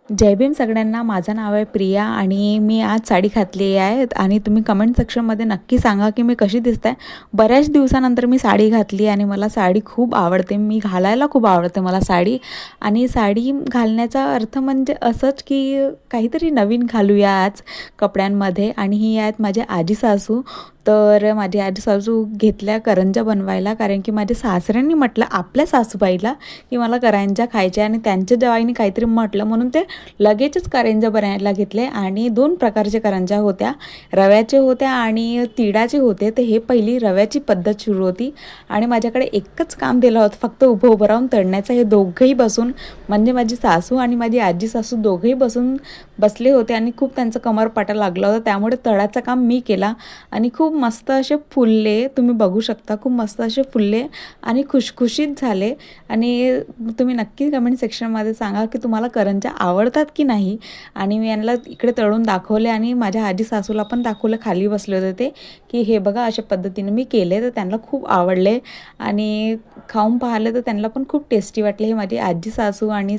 जय भीम सगळ्यांना. माझं नाव आहे प्रिया आणि मी आज साडी घातली आहे आणि तुम्ही कमेंट सेक्शनमध्ये नक्की सांगा की मी कशी दिसते. बऱ्याच दिवसानंतर मी साडी घातली आणि मला साडी खूप आवडते. मी घालायला खूप आवडते मला साडी. आणि साडी घालण्याचा अर्थ म्हणजे असंच की काहीतरी नवीन घालूया आज कपड्यांमध्ये. आणि ही आहेत माझे आजी सासू. तर माझी आजी सासू घेतल्या करंज्या बनवायला, कारण की माझ्या सासऱ्यांनी म्हटलं आपल्या सासूबाईला की मला करंज्या खायच्या आणि त्यांच्या जावाईने काहीतरी म्हटलं म्हणून ते लगेचच करंज्या बनायला घेतले. आणि 2 प्रकारच्या करंज्या होत्या, रव्याचे होत्या आणि तिळाचे होते. तर हे पहिली रव्याची पद्धत सुरू होती आणि माझ्याकडे एकच काम दिलं होतं, फक्त उभं राहून तळण्याचं. हे दोघंही बसून, म्हणजे माझी सासू आणि माझी आजी सासू दोघंही बसले होते आणि खूप त्यांचं कमरपाटा लागला होता, त्यामुळे तळाचं काम मी केला आणि खूप मस्त असे फुलले. तुम्ही बघू शकता खूप मस्त असे फुलले आणि खुशखुशीत झाले. आणि तुम्ही नक्की कमेंट सेक्शनमध्ये सांगा की तुम्हाला करंज्या आवडतात की नाही. आणि मी यांना इकडे तळून दाखवले आणि माझ्या आजी सासूला पण दाखवलं, खाली बसले होते ते, की हे बघा अशा पद्धतीने मी केले. तर त्यांना खूप आवडले आणि खाऊन पाहिले तर त्यांना पण खूप टेस्टी वाटले. हे माझी आजी सासू आणि